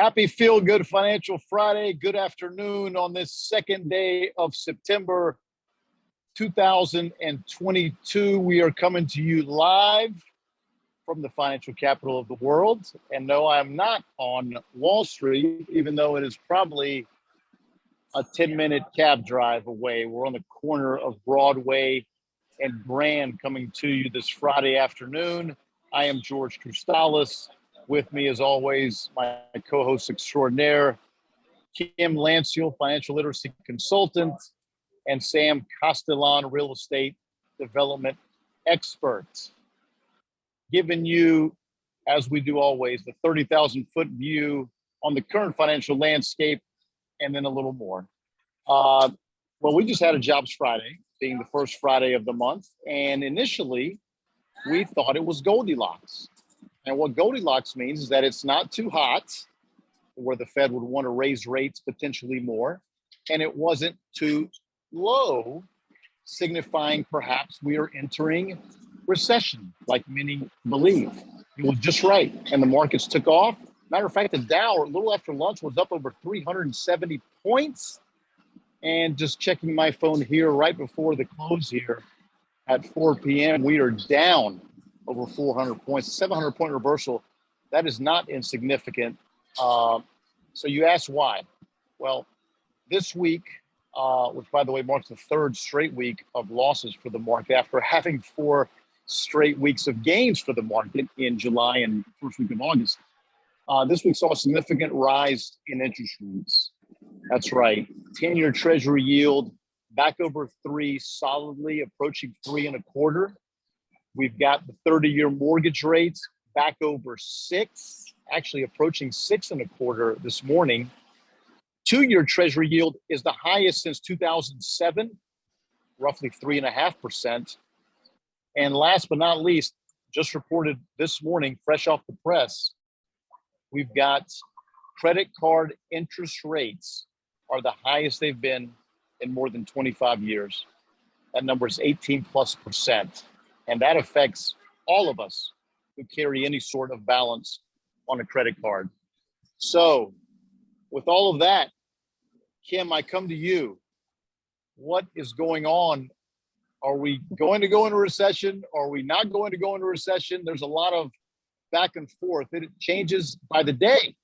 Happy Feel Good Financial Friday. Good afternoon on this second day of September 2022. We are coming to you live from the financial capital of the world. And no, I'm not on Wall Street, even though it is probably a 10-minute cab drive away. We're on the corner of Broadway and Grand coming to you this Friday afternoon. I am George Kroustalis. With me, as always, my co-host extraordinaire, Kim Lanciel, financial literacy consultant, and Sam Castellan, real estate development expert. Giving you, as we do always, the 30,000-foot view on the current financial landscape, and then a little more. Well, we just had a Jobs Friday, being the first Friday of the month, and initially, we thought it was Goldilocks. And what Goldilocks means is that it's not too hot, where the Fed would want to raise rates potentially more, and it wasn't too low, signifying perhaps we are entering recession, like many believe. It was just right, and the markets took off. Matter of fact, the Dow, a little after lunch, was up over 370 points. And just checking my phone here right before the close here at 4 p.m., we are down over 400 points, 700-point reversal. That is not insignificant. So you ask why? Well, this week, which by the way marks the third straight week of losses for the market after having 4 straight weeks of gains for the market in July and first week of August. This week saw a significant rise in interest rates. That's right. 10-year Treasury yield back over 3, solidly approaching 3.25. We've got the 30-year mortgage rates back over 6, actually approaching 6.25 this morning. 2-year Treasury yield is the highest since 2007, roughly 3.5%. And last but not least, just reported this morning, fresh off the press, we've got credit card interest rates are the highest they've been in more than 25 years. That number is 18+%. And that affects all of us who carry any sort of balance on a credit card. So with all of that, Kim, I come to you. What is going on? Are we going to go into recession? Are we not going to go into recession? There's a lot of back and forth. It changes by the day.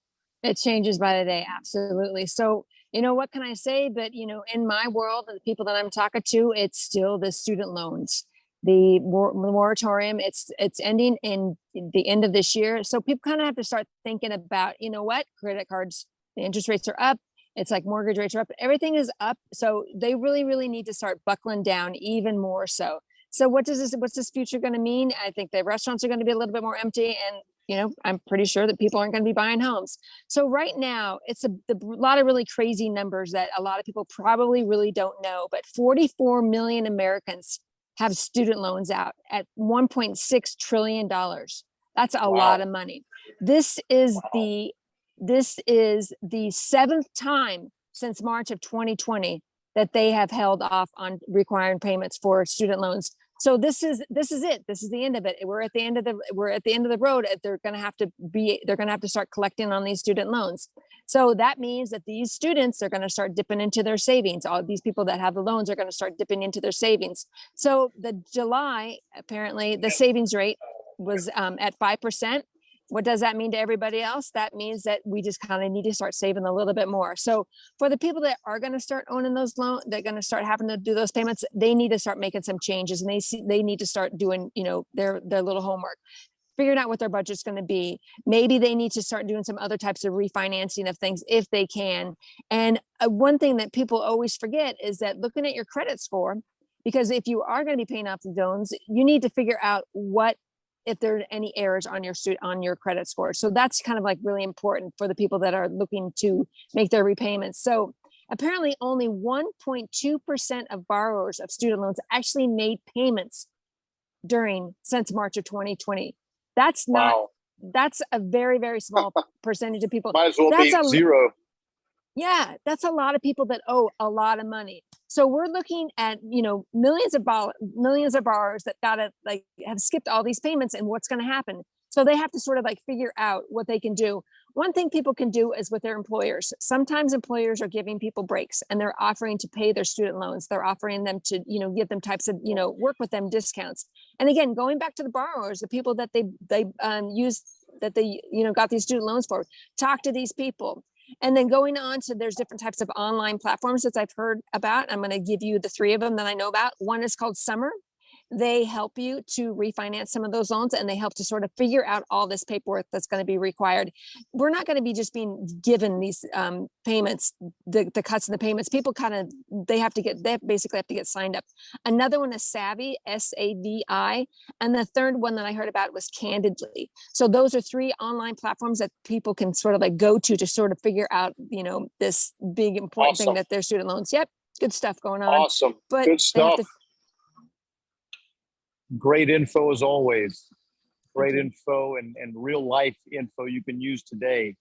It changes by the day. Absolutely. So, what can I say? But, in my world and the people that I'm talking to, it's still the student loans. The moratorium, it's ending in the end of this year. So people kind of have to start thinking about, credit cards, the interest rates are up. It's like mortgage rates are up. Everything is up. So they really, really need to start buckling down even more so. So what's this future going to mean? I think the restaurants are going to be a little bit more empty, and I'm pretty sure that people aren't going to be buying homes. So right now, it's a lot of really crazy numbers that a lot of people probably really don't know. But 44 million Americans have student loans out at $1.6 trillion. That's a lot of money. This is the 7th time since March of 2020 that they have held off on requiring payments for student loans. So this is it. This is the end of it. We're at the end of the road. They're going to have to start collecting on these student loans. So that means that these students are going to start dipping into their savings. All these people that have the loans are going to start dipping into their savings. So the July, apparently the savings rate was at 5%. What does that mean to everybody else? That means that we just kind of need to start saving a little bit more. So for the people that are going to start owning those loans, they're going to start having to do those payments. They need to start making some changes, and they need to start doing, their little homework, figuring out what their budget's going to be. Maybe they need to start doing some other types of refinancing of things if they can. And one thing that people always forget is that looking at your credit score, because if you are going to be paying off the loans, you need to figure out if there are any errors on your credit score. So that's kind of like really important for the people that are looking to make their repayments. So apparently only 1.2% of borrowers of student loans actually made payments since March of 2020. That's a very, very small percentage of people. Might as well be zero. Yeah, that's a lot of people that owe a lot of money. So we're looking at, millions of borrowers that have skipped all these payments, and what's going to happen. So they have to sort of figure out what they can do. One thing people can do is with their employers. Sometimes employers are giving people breaks and they're offering to pay their student loans. They're offering them to, give them types of, work with them discounts. And again, going back to the borrowers, the people that they used, that they, got these student loans for, talk to these people. And then going on to, there's different types of online platforms that I've heard about. I'm going to give you the 3 of them that I know about. One is called Summer. They help you to refinance some of those loans, and they help to sort of figure out all this paperwork that's going to be required. We're not going to be just being given these payments, the cuts in the payments. People they basically have to get signed up. Another one is Savvy, SAVI. And the third one that I heard about was Candidly. So those are 3 online platforms that people can sort of like go to sort of figure out, this big important thing that their student loans. Yep. Good stuff going on. Awesome. But good stuff. Great info as always. Great info and real life info you can use today.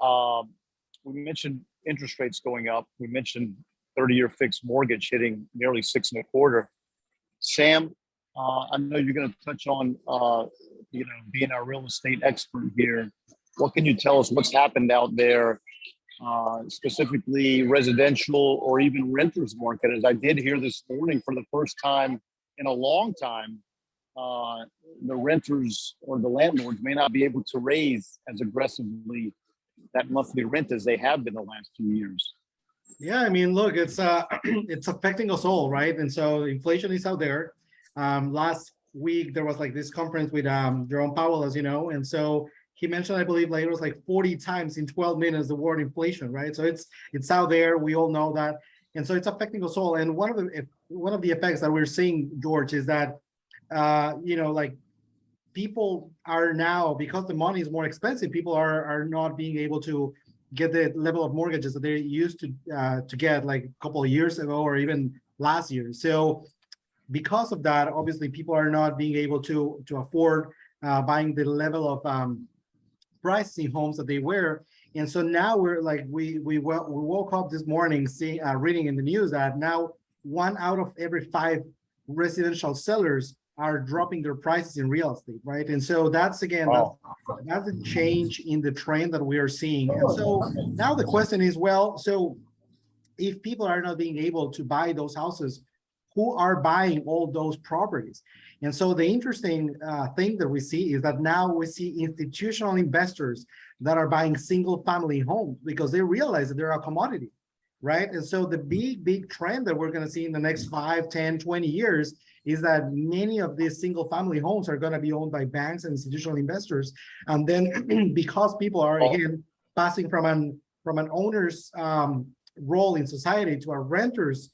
We mentioned interest rates going up. We mentioned 30-year fixed mortgage hitting nearly 6.25. Sam, I know you're going to touch on, being our real estate expert here. What can you tell us? What's happened out there, specifically residential or even renters market? As I did hear this morning for the first time in a long time, the renters or the landlords may not be able to raise as aggressively that monthly rent as they have been the last 2 years. Yeah, I mean, look, it's it's affecting us all, right? And so inflation is out there. Last week there was like this conference with Jerome Powell, as you know, and so he mentioned, I believe, like it was like 40 times in 12 minutes the word inflation, right? So it's out there. We all know that, and so it's affecting us all. And one of the effects that we're seeing, George, is that like people are now, because the money is more expensive, people are not being able to get the level of mortgages that they used to get like a couple of years ago or even last year. So because of that, obviously people are not being able to afford buying the level of pricing homes that they were. And so now we're like, we woke up this morning reading in the news that now 1 out of every 5 residential sellers are dropping their prices in real estate, right? And so that's, again, that's a change in the trend that we are seeing. And so now the question is, well, so if people are not being able to buy those houses, who are buying all those properties? And so the interesting thing that we see is that now we see institutional investors that are buying single family homes because they realize that they're a commodity, right? And so the big trend that we're going to see in the next 5, 10, 20 years is that many of these single family homes are going to be owned by banks and institutional investors. And then because people are, again, passing from an owner's role in society to a renter's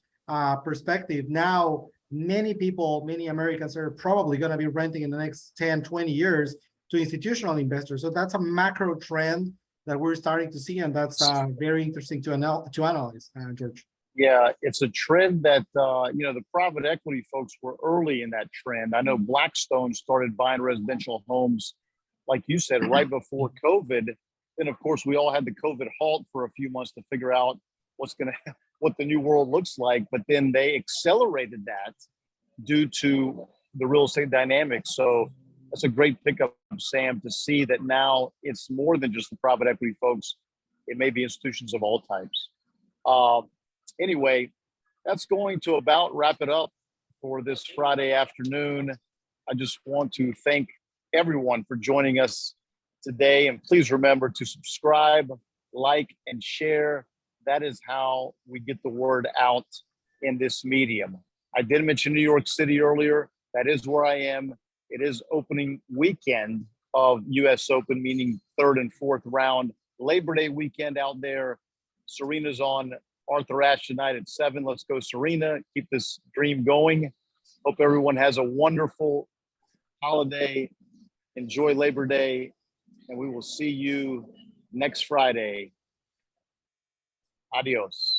perspective, now many Americans are probably going to be renting in the next 10, 20 years to institutional investors. So that's a macro trend that we're starting to see, and that's very interesting to analyze, George. Yeah, it's a trend that, the private equity folks were early in that trend. I know Blackstone started buying residential homes, like you said, right before COVID. Then, of course, we all had the COVID halt for a few months to figure out what the new world looks like. But then they accelerated that due to the real estate dynamics. So that's a great pickup, Sam, to see that now it's more than just the private equity folks. It may be institutions of all types. Anyway, that's going to about wrap it up for this Friday afternoon. I just want to thank everyone for joining us today. And please remember to subscribe, like, and share. That is how we get the word out in this medium. I did mention New York City earlier. That is where I am. It is opening weekend of US Open, meaning 3rd and 4th round. Labor Day weekend out there. Serena's on Arthur Ashe tonight at 7. Let's go, Serena. Keep this dream going. Hope everyone has a wonderful holiday. Enjoy Labor Day. And we will see you next Friday. Adios.